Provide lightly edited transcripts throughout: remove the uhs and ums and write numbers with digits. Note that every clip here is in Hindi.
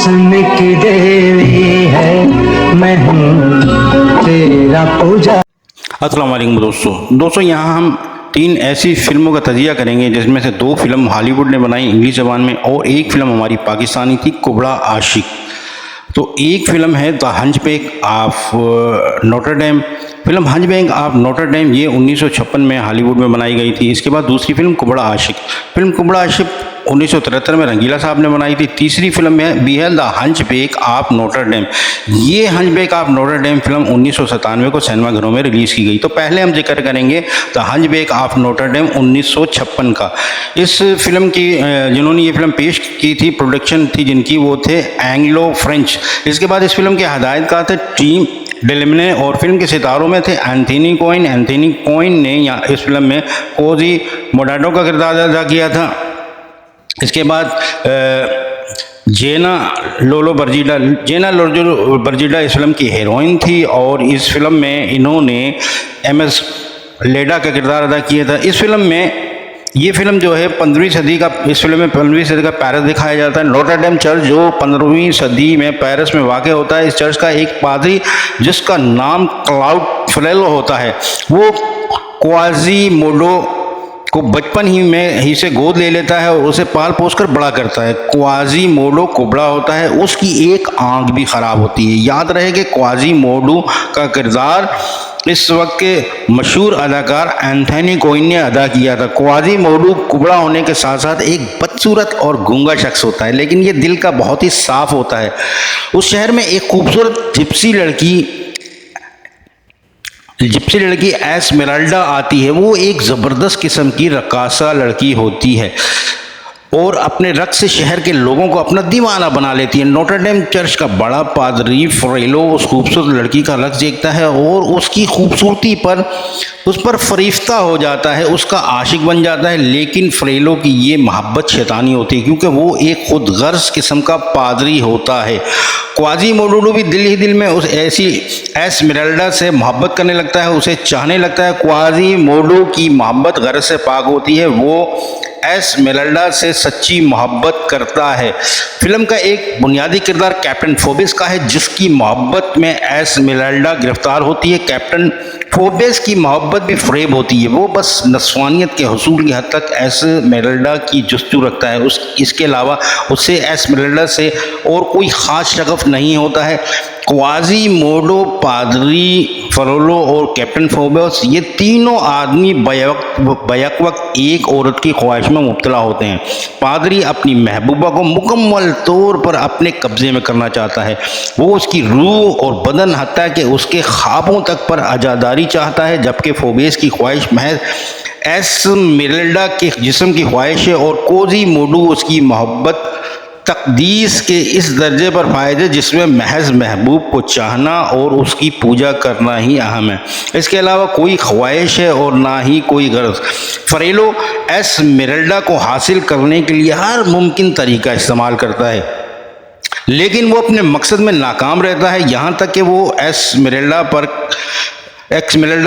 हुस्न की देवी है, मैं हूँ तेरा पूजा। अस्सलाम वालेकुम दोस्तों यहाँ हम 3 ऐसी फिल्मों का तजिया करेंगे जिसमें से 2 फिल्म हॉलीवुड ने बनाई इंग्लिश ज़बान में और एक फिल्म हमारी पाकिस्तानी थी कुबड़ा आशिक। तो एक फिल्म है the Hunchback of Notre Dame. Film Hunchback of Notre Dame ये 1956 में हॉलीवुड में बनाई गई थी। इसके बाद दूसरी फिल्म कुबड़ा आशिक। फिल्म कुबड़ा आशिक 1973 में रंगीला साहब ने बनाई थी। तीसरी फिल्म भी है the Hunchback of Notre Dame. ये Hunchback of Notre Dame film 1997 को सिनेमाघरों में रिलीज़ की गई। तो पहले हम जिक्र करेंगे the Hunchback of Notre dam 1956 का। इस फिल्म की जिन्होंने ये फिल्म पेश की थी, प्रोडक्शन थी जिनकी, वो थे एंग्लो फ्रेंच। इसके बाद इस फिल्म के हदायतकार थे टीम डेलेमने और फिल्म के सितारों में थे एंथनी कोइन। एंथनी कोइन ने इस फिल्म में कोजी मोडाडो का किरदार अदा किया था। इसके बाद जेना लोलो बर्जिडा इस फिल्म की हीरोइन थी और इस फिल्म में इन्होंने MS लेडा का किरदार अदा किया था। इस फिल्म में ये फिल्म जो है 15वीं सदी का, इस फिल्म में 15वीं सदी का पेरिस दिखाया जाता है। नोटर डेम चर्च जो 15वीं सदी में पेरिस में वाक़ होता है। इस चर्च का एक पादरी जिसका नाम क्लाउड फ्रेलो होता है, वो क्वाजीमोडो को बचपन ही से गोद ले लेता है और उसे पाल पोस कर बड़ा करता है। क्वाजीमोडो कुबड़ा होता है, उसकी एक आंख भी ख़राब होती है। याद रहे कि क्वाजीमोडो का किरदार इस वक्त के मशहूर अदाकार एंथनी कोइन ने अदा किया था। क्वाजीमोडो कुबड़ा होने के साथ साथ एक बदसूरत और गूंगा शख्स होता है, लेकिन ये दिल का बहुत ही साफ होता है। उस शहर में एक खूबसूरत जिप्सी लड़की एस्मेराल्डा आती है। वो एक ज़बरदस्त किस्म की रकासा लड़की होती है और अपने रक़्स से शहर के लोगों को अपना दीवाना बना लेती है। नोटर डेम चर्च का बड़ा पादरी फ्रेलो उस खूबसूरत लड़की का रक़्स देखता है और उसकी खूबसूरती पर उस पर फरिश्ता हो जाता है, उसका आशिक बन जाता है। लेकिन फ्रेलो की ये मोहब्बत शैतानी होती है क्योंकि वो एक खुद गर्ज किस्म का पादरी होता है। क्वाजीमोडो भी दिल ही दिल में उस ऐसी एस्मेराल्डा से मोहब्बत करने लगता है, उसे चाहने लगता है। क्वाजीमोडो की मोहब्बत गर्ज से पाक होती है, वो एस्मेराल्डा से सच्ची मोहब्बत करता है। फिल्म का एक बुनियादी किरदार कैप्टन फोबिस का है, जिसकी मोहब्बत में एस्मेराल्डा गिरफ्तार होती है। कैप्टन फोबिस की मोहब्बत भी फ्रेब होती है, वो बस नस्वानियत के हसूल की हद तक एस्मेराल्डा की जुस्तजू रखता है। इसके अलावा उससे एस्मेराल्डा से और कोई ख़ास शगफ नहीं होता है। क्वाजीमोडो, पादरी फ्रेलो और कैप्टन फोबिस ये तीनों आदमी बैक वक्त एक औरत की ख्वाहिश में मुब्तला होते हैं। पादरी अपनी महबूबा को मुकम्मल तौर पर अपने कब्जे में करना चाहता है। वो उसकी रूह और बदन हत्ता कि उसके ख्वाबों तक पर आज़ादारी चाहता है, जबकि फोबिस की ख्वाहिश महज एस्मेराल्डा के जिस्म की ख्वाहिश है और क्वाजीमोडो उसकी मोहब्बत तकदीस के इस दर्जे पर फायद है जिसमें महज महबूब को चाहना और उसकी पूजा करना ही अहम है। इसके अलावा कोई ख्वाहिश है और ना ही कोई गर्ज। फ्रेलो एस्मेराल्डा को हासिल करने के लिए हर मुमकिन तरीका इस्तेमाल करता है, लेकिन वो अपने मकसद में नाकाम रहता है, यहाँ तक कि वो एस्मेराल्डा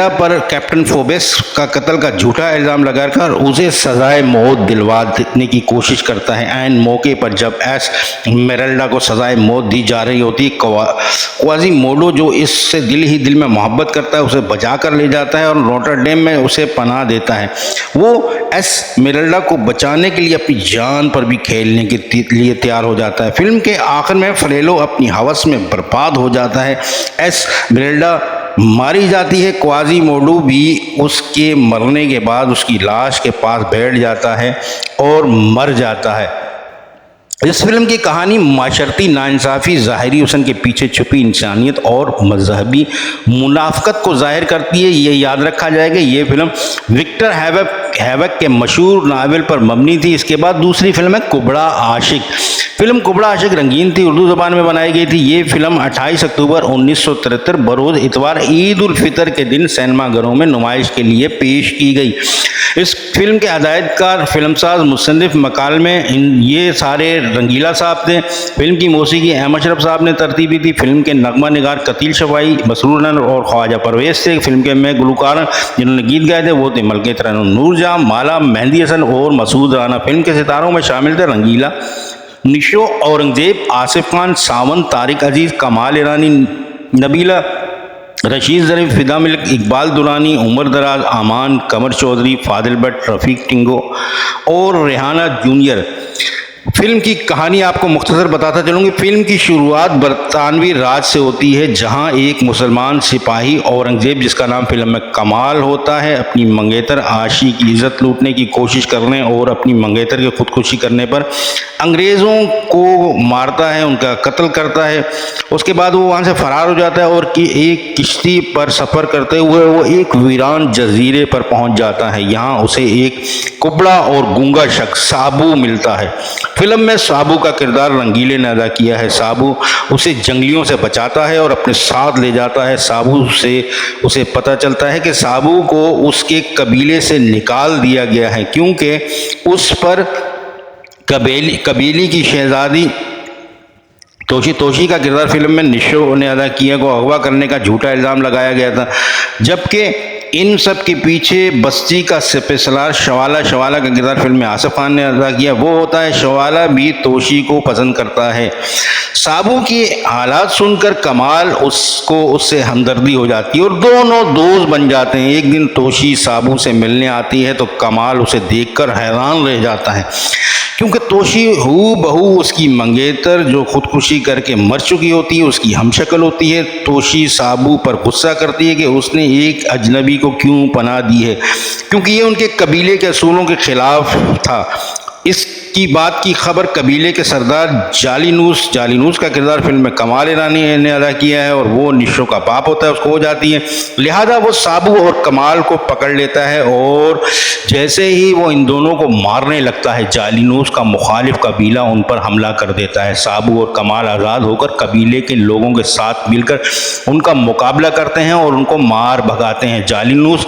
पर कैप्टन फोबिस का कत्ल का झूठा इल्ज़ाम लगाकर उसे सज़ाए मौत दिलवा देने की कोशिश करता है। ऐन मौके पर जब एस्मेराल्डा को सज़ाए मौत दी जा रही होती, क्वाजीमोडो जो इससे दिल ही दिल में मोहब्बत करता है उसे बचा कर ले जाता है और नोटर डेम में उसे पनाह देता है। वो एस्मेराल्डा को बचाने के लिए अपनी जान पर भी खेलने के लिए तैयार हो जाता है। फिल्म के आखिर में फ्रेलो अपनी हवस में बर्बाद हो जाता है। एस्मेराल्डा मारी जाती है। क्वाजीमोडो भी उसके मरने के बाद उसकी लाश के पास बैठ जाता है और मर जाता है। इस फिल्म की कहानी माशरती नाइंसाफ़ी, ज़ाहिरी हुस्न के पीछे छुपी इंसानियत और मजहबी मुनाफ़क़त को ज़ाहिर करती है। ये याद रखा जाएगा ये फिल्म विक्टर हैवक के मशहूर नावल पर मबनी थी। इसके बाद दूसरी फिल्म है कुबड़ा आशिक। फिल्म कुबड़ा आशिक रंगीन थी, उर्दू ज़बान में बनाई गई थी। ये फिल्म 28 अक्टूबर 1973 बरोज़ इतवार ईद उल फितर के दिन सिनेमाघरों में नुमाइश के लिए पेश की गई। इस फिल्म के हदायतकार, फिल्मसाज, मुसन्निफ, मकालमे ये सारे रंगीला साहब थे। फिल्म की मौसीकी अहमद अशरफ साहब ने तरतीबी दी। फिल्म के नगमा निगार कतील शफाई, मसरूर और ख्वाजा परवेज़ थे। फिल्म के में गुलकार जिन्होंने गीत गाए थे वो थे मलके तरन्नुम नूरजहां, माला, मेहंदी हसन और मसूद राना। फिल्म के सितारों में शामिल थे रंगीला, निशो, औरंगजेब, आसिफ खान, सावन, तारिक अजीज, कमाल ईरानी, नबीला, रशीद ज़रीफ, फिदा मिल्क, इकबाल दुरानी, उमर दराज, आमान, कमर चौधरी, फादिल भट्ट, रफ़ीक टिंगो और रेहाना जूनियर। फिल्म की कहानी आपको मुख्तसर बताता चलूँगी। फिल्म की शुरुआत बरतानवी राज से होती है, जहां एक मुसलमान सिपाही औरंगजेब, जिसका नाम फिल्म में कमाल होता है, अपनी मंगेतर आशी की इज़्ज़त लूटने की कोशिश करने और अपनी मंगेतर की खुदकुशी करने पर अंग्रेज़ों को मारता है, उनका कत्ल करता है। उसके बाद वो वहाँ से फ़रार हो जाता है और एक किश्ती पर सफ़र करते हुए वो एक वीरान जजीरे पर पहुँच जाता है। यहाँ उसे एक कुबड़ा और गूंगा शख्स साबू मिलता है। फिल्म में साबू का किरदार रंगीले ने अदा किया है। साबू उसे जंगलियों से बचाता है और अपने साथ ले जाता है। साबू से उसे पता चलता है कि साबू को उसके कबीले से निकाल दिया गया है, क्योंकि उस पर कबीले की शहजादी तोशी का किरदार फिल्म में निशो ने अदा किया को अगवा करने का झूठा इल्ज़ाम लगाया गया था। जबकि इन सब के पीछे बस्ती का सिपहसालार शवाला का किरदार फिल्म में आसिफ खान ने अदा किया। वो होता है शवाला भी तोशी को पसंद करता है। साबू की हालात सुनकर कमाल उससे हमदर्दी हो जाती है और दोनों दोस्त बन जाते हैं। एक दिन तोशी साबू से मिलने आती है तो कमाल उसे देखकर हैरान रह जाता है, क्योंकि तोशी हूबहू उसकी मंगेतर जो खुदकुशी करके मर चुकी होती है उसकी हमशक्ल होती है। तोशी साबू पर गुस्सा करती है कि उसने एक अजनबी को क्यों पनाह दी है, क्योंकि ये उनके कबीले के असूलों के खिलाफ था। इसकी बात की खबर कबीले के सरदार जालिनूस का किरदार फिल्म में कमाल ईरानी ने अदा किया है और वो निशो का बाप होता है, उसको हो जाती है। लिहाजा वो साबू और कमाल को पकड़ लेता है और जैसे ही वो इन दोनों को मारने लगता है, जालिनूस का मुखालिफ कबीला उन पर हमला कर देता है। साबू और कमाल आज़ाद होकर कबीले के लोगों के साथ मिलकर उनका मुकाबला करते हैं और उनको मार भगाते हैं। जालिनूस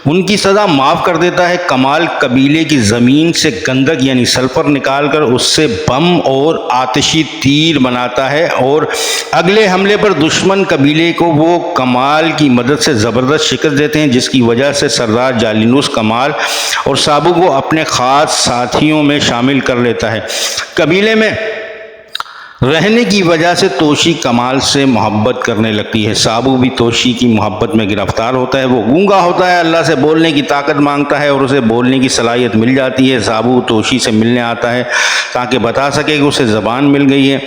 उनकी सज़ा माफ़ कर देता है। कमाल कबीले की ज़मीन से गंधक यानी सल्फ़र निकालकर उससे बम और आतिशी तीर बनाता है और अगले हमले पर दुश्मन कबीले को वो कमाल की मदद से ज़बरदस्त शिकस्त देते हैं, जिसकी वजह से सरदार जालिनूस कमाल और साबू को अपने ख़ास साथियों में शामिल कर लेता है। कबीले में रहने की वजह से तोशी कमाल से मोहब्बत करने लगती है। साबू भी तोशी की मोहब्बत में गिरफ्तार होता है। वो गूंगा होता है, अल्लाह से बोलने की ताकत मांगता है और उसे बोलने की सलाहियत मिल जाती है। साबू तोशी से मिलने आता है ताकि बता सके कि उसे ज़बान मिल गई है।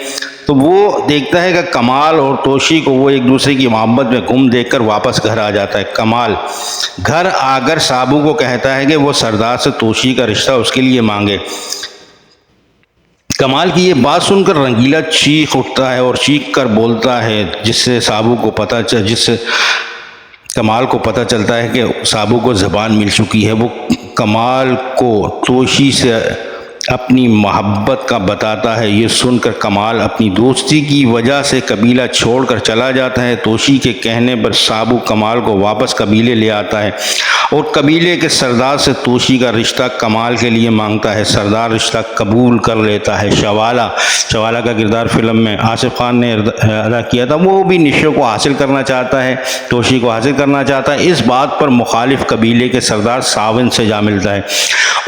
तो वो देखता है कि कमाल और तोशी को वो एक दूसरे की मोहब्बत में गुम देखकर वापस घर आ जाता है। कमाल घर आकर साबू को कहता है कि वो सरदार से तोशी का रिश्ता उसके लिए मांगे। कमाल की ये बात सुनकर रंगीला चीख उठता है और चीख कर बोलता है, जिससे कमाल को पता चलता है कि साबू को ज़बान मिल चुकी है। वो कमाल को तोशी से अपनी मोहब्बत का बताता है। ये सुनकर कमाल अपनी दोस्ती की वजह से कबीला छोड़कर चला जाता है। तोशी के कहने पर साबू कमाल को वापस कबीले ले आता है और कबीले के सरदार से तोशी का रिश्ता कमाल के लिए मांगता है। सरदार रिश्ता कबूल कर लेता है। शवाला का किरदार फिल्म में आसिफ खान ने अदा किया था। वो भी निशो को हासिल करना चाहता है, तोशी को हासिल करना चाहता है। इस बात पर मुखालिफ कबीले के सरदार सावन से जा मिलता है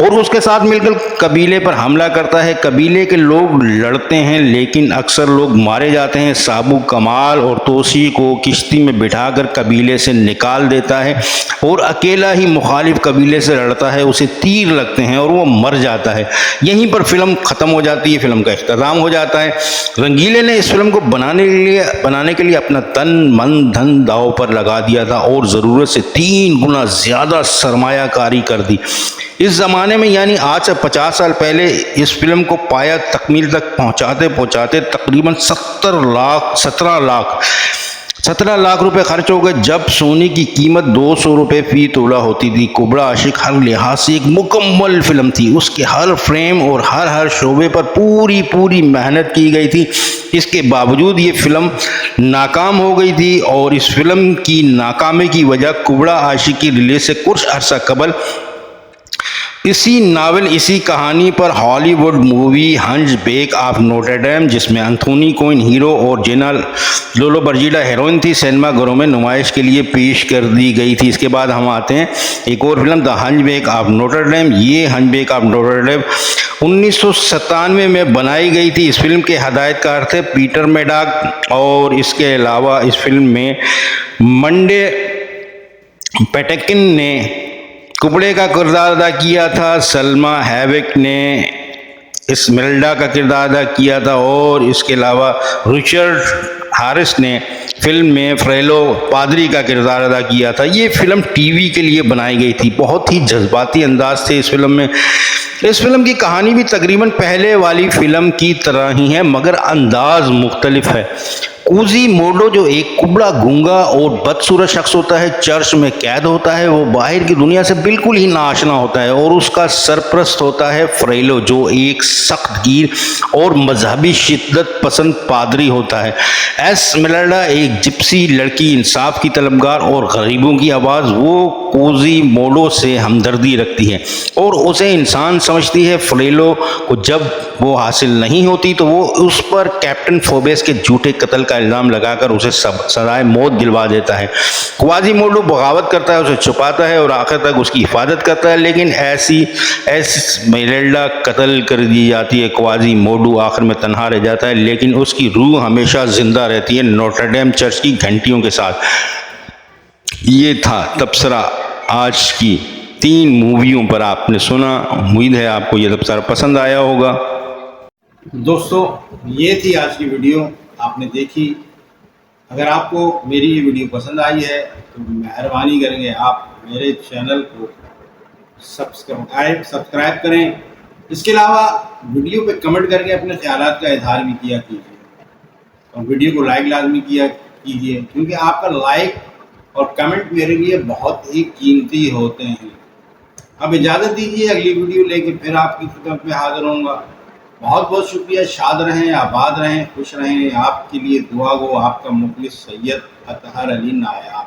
और उसके साथ मिलकर कबीले पर हमला करता है। कबीले के लोग लड़ते हैं लेकिन अक्सर लोग मारे जाते हैं। साबू कमाल और तोशी को किश्ती में बिठाकर कबीले से निकाल देता है और अकेला ही मुखालिफ कबीले से लड़ता है। उसे तीर लगते हैं और वो मर जाता है। यहीं पर फिल्म ख़त्म हो जाती है, फिल्म का इख्तिताम हो जाता है। रंगीले ने इस फिल्म को बनाने के लिए अपना तन मन धन दांव पर लगा दिया था और ज़रूरत से 3 गुना ज़्यादा सरमायाकारी कर दी। इस ज़माने में यानी आज से 50 साल पहले इस फिल्म को पाया तकमील तक पहुंचाते तकरीबन 17 लाख रुपए खर्च हो गए। जब सोने की कीमत 200 रुपये फ़ी तोला होती थी। कुबड़ा आशिक हर लिहाज से एक मुकम्मल फिल्म थी। उसके हर फ्रेम और हर शोबे पर पूरी मेहनत की गई थी। इसके बावजूद ये फिल्म नाकाम हो गई थी और इस फिल्म की नाकामी की वजह कुबड़ा आशिक की रिलीज से कुछ अर्सा कबल इसी नावल इसी कहानी पर Hollywood movie Hunchback of Notre Dame, जिसमें एंथोनी कोइन हीरो और जेना लोलो बर्जिडा हीरोइन थी, सिनेमा घरों में नुमाइश के लिए पेश कर दी गई थी। इसके बाद हम आते हैं एक और film the Hunchback of Notre Dame. ये हंचबैक ऑफ नोटर डेम 1997 में बनाई गई थी। इस फिल्म के हदायतकार थे पीटर मैडॉक और इसके अलावा इस फिल्म में मंडे पेटेकिन ने कुबड़े का किरदार अदा किया था, सलमा हैविक ने एस्मेराल्डा का किरदार अदा किया था और इसके अलावा रिचर्ड हारिस ने फिल्म में फ्रेलो पादरी का किरदार अदा किया था। ये फिल्म टीवी के लिए बनाई गई थी। बहुत ही जज्बाती अंदाज थे इस फिल्म में। इस फिल्म की कहानी भी तकरीबन पहले वाली फिल्म की तरह ही है, मगर अंदाज मुख्तलिफ है। क्वाज़ीमोडो जो एक कुबड़ा गूंगा और बदसूरत शख्स होता है, चर्च में कैद होता है। वो बाहर की दुनिया से बिल्कुल ही नाआशना होता है और उसका सरपरस्त होता है फ्रेलो, जो एक सख्त गिर और मजहबी शिद्दत पसंद पादरी होता है। एस्मेराल्डा एक जिप्सी लड़की, इंसाफ की तलबगार और गरीबों की आवाज़। वो क्वाज़ीमोडो से हमदर्दी रखती है और उसे इंसान समझती है। फ्रेलो को जब वो हासिल नहीं होती तो वो उस पर कैप्टन फोबेस के झूठे कत्ल का इल्ज़ाम लगाकर उसे सजाए मौत दिलवा देता है। क्वाज़ीमोडो बगावत करता है, उसे छुपाता है और आखिर तक उसकी हिफाजत करता है, लेकिन एस्मेराल्डा कत्ल कर दी जाती है। क्वाज़ीमोडो आखिर में तन्हा रह जाता है, लेकिन उसकी रूह हमेशा जिंदा रहती है नोटर डेम चर्च की घंटियों के साथ। ये था तबसरा आज की 3 मूवियों पर आपने सुना। उम्मीद है आपको ये तबसरा पसंद आया होगा। दोस्तों, ये थी आज की वीडियो, आपने देखी। अगर आपको मेरी ये वीडियो पसंद आई है तो मेहरबानी करेंगे आप मेरे चैनल को सब्सक्राइब करें। इसके अलावा वीडियो पे कमेंट करके अपने ख्यालात का इजहार भी किया कीजिए और वीडियो को लाइक लाजमी किया कीजिए, क्योंकि आपका लाइक और कमेंट मेरे लिए बहुत ही कीमती होते हैं। अब इजाज़त दीजिए, अगली वीडियो लेके फिर आपकी खिदमत में हाजिर होऊंगा। बहुत बहुत शुक्रिया। शाद रहें, आबाद रहें, खुश रहें। आपके लिए दुआ गो आपका मुखलिस सैयद अतहर अली नायाब।